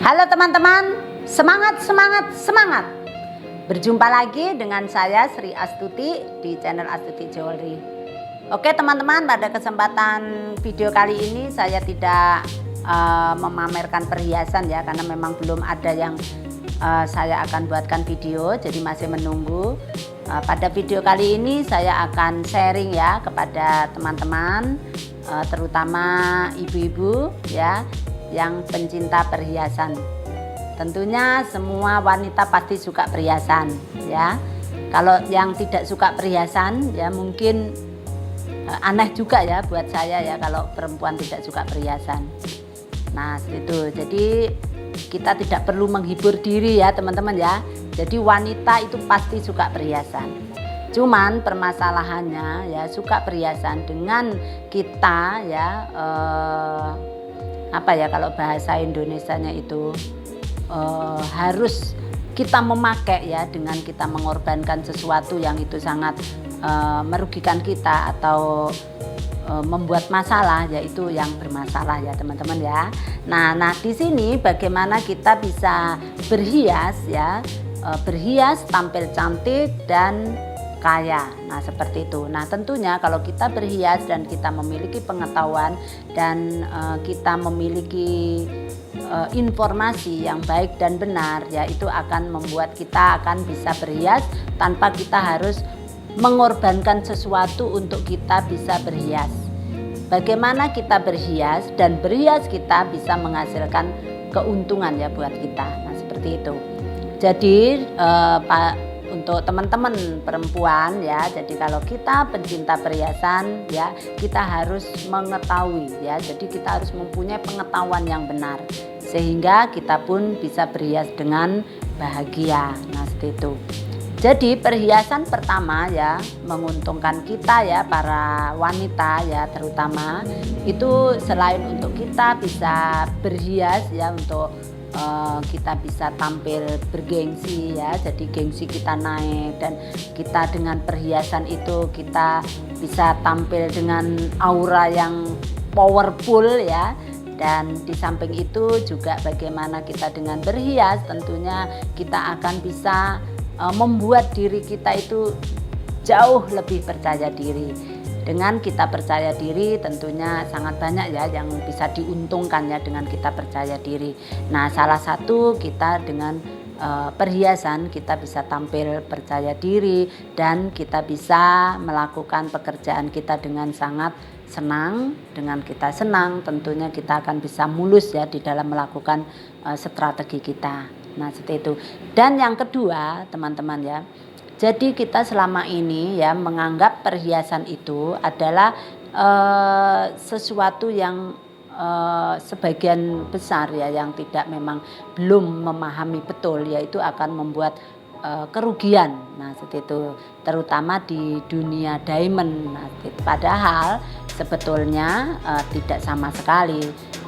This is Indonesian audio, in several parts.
Halo teman-teman, semangat, semangat, semangat. Berjumpa lagi dengan saya Sri Astuti di channel Astuti Jewelry. Oke teman-teman, pada kesempatan video kali ini saya tidak memamerkan perhiasan ya, karena memang belum ada yang saya akan buatkan video, jadi masih menunggu. Pada video kali ini saya akan sharing ya kepada teman-teman, terutama ibu-ibu ya, yang pencinta perhiasan. Tentunya semua wanita pasti suka perhiasan ya. Kalau yang tidak suka perhiasan ya mungkin aneh juga ya buat saya ya kalau perempuan tidak suka perhiasan. Nah itu, jadi kita tidak perlu menghibur diri ya teman-teman ya. Jadi wanita itu pasti suka perhiasan. Cuman permasalahannya ya, suka perhiasan dengan kita ya apa ya, kalau bahasa Indonesianya itu harus kita memakai ya, dengan kita mengorbankan sesuatu yang itu sangat merugikan kita atau membuat masalah, yaitu yang bermasalah ya teman-teman ya. Nah di sini bagaimana kita bisa berhias ya, berhias tampil cantik dan kaya. Nah seperti itu. Nah tentunya kalau kita berhias dan kita memiliki pengetahuan dan kita memiliki informasi yang baik dan benar ya, itu akan membuat kita akan bisa berhias tanpa kita harus mengorbankan sesuatu untuk kita bisa berhias. Bagaimana kita berhias dan berhias kita bisa menghasilkan keuntungan ya buat kita. Nah seperti itu. Jadi untuk teman-teman perempuan ya, jadi kalau kita pencinta perhiasan ya, kita harus mengetahui ya, jadi kita harus mempunyai pengetahuan yang benar sehingga kita pun bisa berhias dengan bahagia. Nah seperti itu. Jadi perhiasan pertama ya menguntungkan kita ya, para wanita ya terutama, itu selain untuk kita bisa berhias ya, untuk kita bisa tampil bergengsi ya, jadi gengsi kita naik, dan kita dengan perhiasan itu kita bisa tampil dengan aura yang powerful ya. Dan di samping itu juga bagaimana kita dengan berhias, tentunya kita akan bisa membuat diri kita itu jauh lebih percaya diri. Dengan kita percaya diri tentunya sangat banyak ya yang bisa diuntungkan ya dengan kita percaya diri. Nah salah satu kita dengan perhiasan kita bisa tampil percaya diri dan kita bisa melakukan pekerjaan kita dengan sangat senang. Dengan kita senang tentunya kita akan bisa mulus ya di dalam melakukan strategi kita. Nah seperti itu. Dan yang kedua teman-teman ya, jadi kita selama ini ya menganggap perhiasan itu adalah sesuatu yang sebagian besar ya yang tidak memang belum memahami betul, yaitu akan membuat kerugian. Nah seperti itu, terutama di dunia diamond. Nah, padahal sebetulnya tidak sama sekali,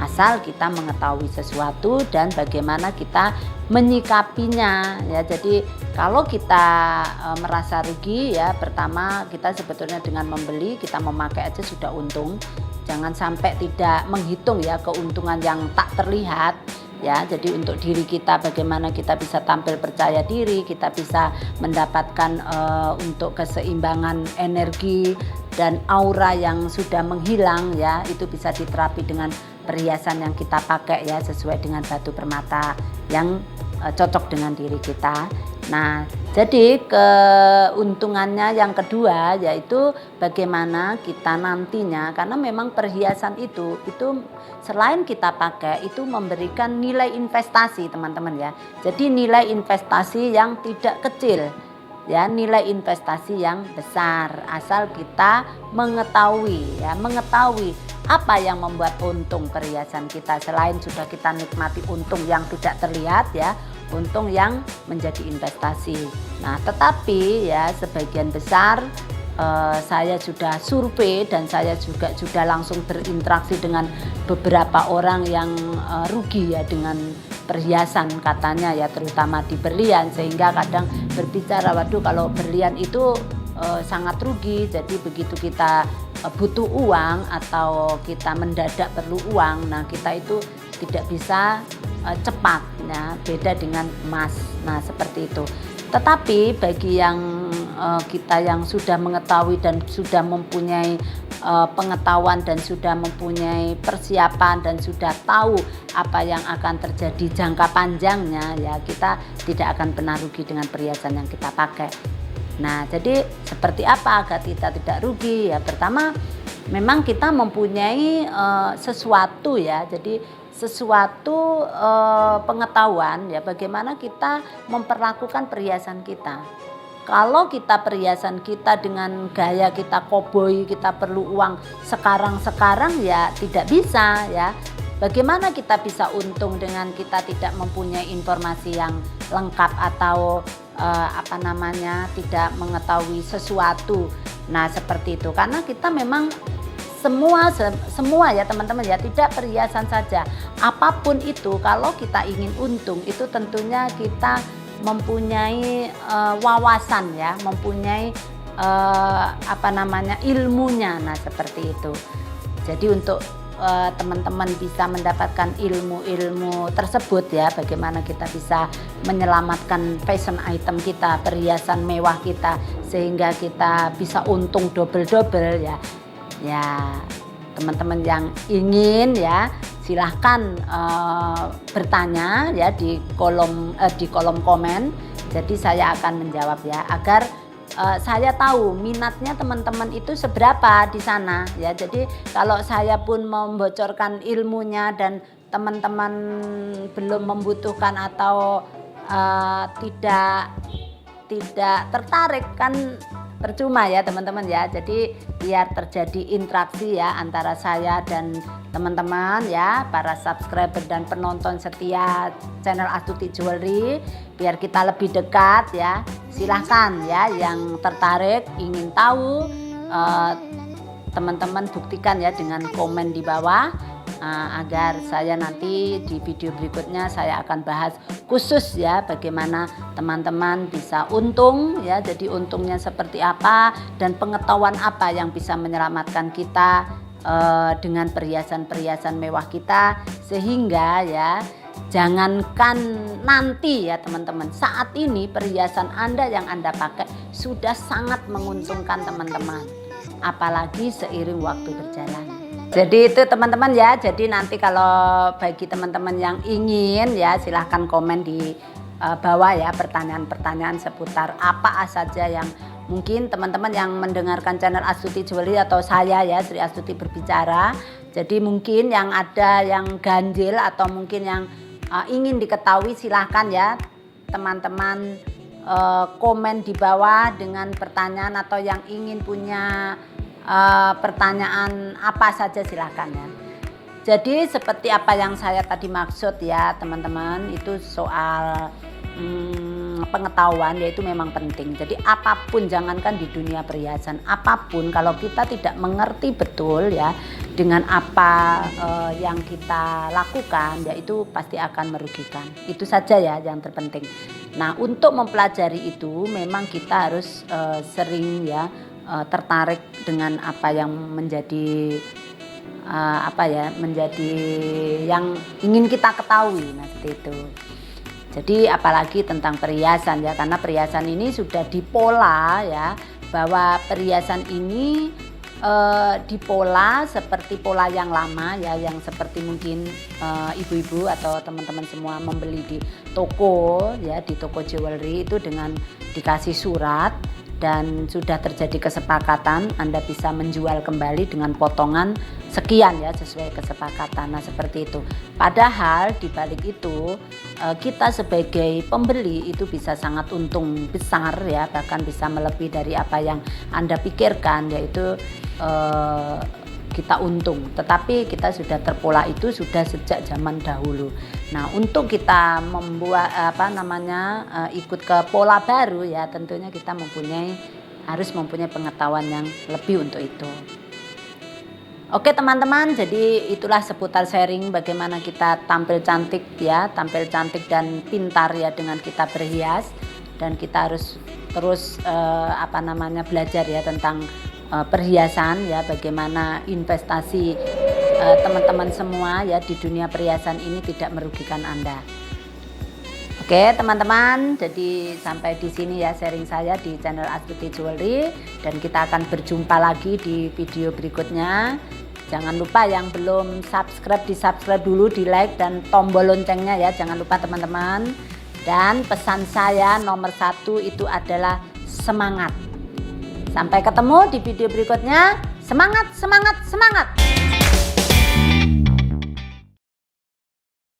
asal kita mengetahui sesuatu dan bagaimana kita menyikapinya ya. Jadi kalau kita merasa rugi ya, pertama kita sebetulnya dengan membeli, kita memakai aja sudah untung. Jangan sampai tidak menghitung ya keuntungan yang tak terlihat ya. Jadi untuk diri kita, bagaimana kita bisa tampil percaya diri, kita bisa mendapatkan untuk keseimbangan energi dan aura yang sudah menghilang ya, itu bisa diterapi dengan perhiasan yang kita pakai ya, sesuai dengan batu permata yang cocok dengan diri kita. Nah jadi keuntungannya yang kedua yaitu bagaimana kita nantinya, karena memang perhiasan itu selain kita pakai itu memberikan nilai investasi teman-teman ya. Jadi nilai investasi yang tidak kecil ya, nilai investasi yang besar, asal kita mengetahui ya, mengetahui apa yang membuat untung perhiasan kita. Selain sudah kita nikmati untung yang tidak terlihat ya, untung yang menjadi investasi. Nah tetapi ya sebagian besar saya sudah survei dan saya juga sudah langsung berinteraksi dengan beberapa orang yang rugi ya dengan perhiasan katanya ya, terutama di berlian, sehingga kadang berbicara, waduh kalau berlian itu sangat rugi. Jadi begitu kita butuh uang atau kita mendadak perlu uang, nah kita itu tidak bisa cepat ya, beda dengan emas. Nah, seperti itu. Tetapi bagi yang kita yang sudah mengetahui dan sudah mempunyai pengetahuan dan sudah mempunyai persiapan dan sudah tahu apa yang akan terjadi jangka panjangnya, ya kita tidak akan pernah rugi dengan perhiasan yang kita pakai. Nah, jadi seperti apa agar kita tidak rugi? Ya, pertama memang kita mempunyai sesuatu ya, jadi sesuatu pengetahuan ya bagaimana kita memperlakukan perhiasan kita. Kalau kita perhiasan kita dengan gaya kita koboi, kita perlu uang sekarang ya tidak bisa ya. Bagaimana kita bisa untung dengan kita tidak mempunyai informasi yang lengkap atau tidak mengetahui sesuatu. Nah, seperti itu. Karena kita memang semua ya teman-teman ya, tidak perhiasan saja. Apapun itu kalau kita ingin untung itu tentunya kita mempunyai wawasan ya, mempunyai ilmunya. Nah, seperti itu. Jadi untuk teman-teman bisa mendapatkan ilmu-ilmu tersebut ya, bagaimana kita bisa menyelamatkan fashion item kita, perhiasan mewah kita sehingga kita bisa untung double-double ya. Ya, teman-teman yang ingin ya silahkan bertanya ya di kolom komen. Jadi saya akan menjawab ya agar saya tahu minatnya teman-teman itu seberapa di sana ya. Jadi kalau saya pun membocorkan ilmunya dan teman-teman belum membutuhkan atau tidak tertarik kan percuma ya teman-teman ya. Jadi biar terjadi interaksi ya antara saya dan teman-teman ya, para subscriber dan penonton setia channel Astuti Jewelry, biar kita lebih dekat ya. Silahkan ya yang tertarik ingin tahu, teman-teman buktikan ya dengan komen di bawah, agar saya nanti di video berikutnya saya akan bahas khusus ya bagaimana teman-teman bisa untung ya. Jadi untungnya seperti apa dan pengetahuan apa yang bisa menyelamatkan kita dengan perhiasan-perhiasan mewah kita, sehingga ya jangankan nanti ya teman-teman, saat ini perhiasan Anda yang Anda pakai sudah sangat menguntungkan teman-teman, apalagi seiring waktu berjalan. Jadi itu teman-teman ya. Jadi nanti kalau bagi teman-teman yang ingin ya silahkan komen di bawah ya pertanyaan-pertanyaan seputar apa saja yang mungkin teman-teman yang mendengarkan channel Astuti Jewelry atau saya ya Sri Astuti berbicara. Jadi mungkin yang ada yang ganjil atau mungkin yang ingin diketahui silahkan ya teman-teman komen di bawah dengan pertanyaan atau yang ingin punya pertanyaan apa saja silahkan ya. Jadi seperti apa yang saya tadi maksud ya teman-teman, itu soal pengetahuan yaitu memang penting. Jadi apapun, jangankan di dunia perhiasan, apapun kalau kita tidak mengerti betul ya dengan apa yang kita lakukan ya itu pasti akan merugikan. Itu saja ya yang terpenting. Nah, untuk mempelajari itu memang kita harus sering ya tertarik dengan apa yang menjadi menjadi yang ingin kita ketahui. Nah, seperti itu. Jadi apalagi tentang perhiasan ya, karena perhiasan ini sudah dipola ya, bahwa perhiasan ini dipola seperti pola yang lama ya, yang seperti mungkin ibu-ibu atau teman-teman semua membeli di toko ya, di toko jewelry itu dengan dikasih surat dan sudah terjadi kesepakatan, Anda bisa menjual kembali dengan potongan sekian ya sesuai kesepakatan. Nah, seperti itu. Padahal di balik itu kita sebagai pembeli itu bisa sangat untung besar ya, bahkan bisa melebihi dari apa yang Anda pikirkan, yaitu kita untung. Tetapi kita sudah terpola itu sudah sejak zaman dahulu. Nah, untuk kita membuat ikut ke pola baru ya, tentunya kita harus mempunyai pengetahuan yang lebih untuk itu. Oke teman-teman, jadi itulah seputar sharing bagaimana kita tampil cantik ya, tampil cantik dan pintar ya dengan kita berhias, dan kita harus terus belajar ya tentang perhiasan ya, bagaimana investasi teman-teman semua ya di dunia perhiasan ini tidak merugikan Anda. Oke teman-teman, jadi sampai di sini ya sharing saya di channel Astuti Jewelry, dan kita akan berjumpa lagi di video berikutnya. Jangan lupa yang belum subscribe, di subscribe dulu, di like dan tombol loncengnya ya, jangan lupa teman-teman. Dan pesan saya nomor 1 itu adalah semangat. Sampai ketemu di video berikutnya. Semangat, semangat, semangat.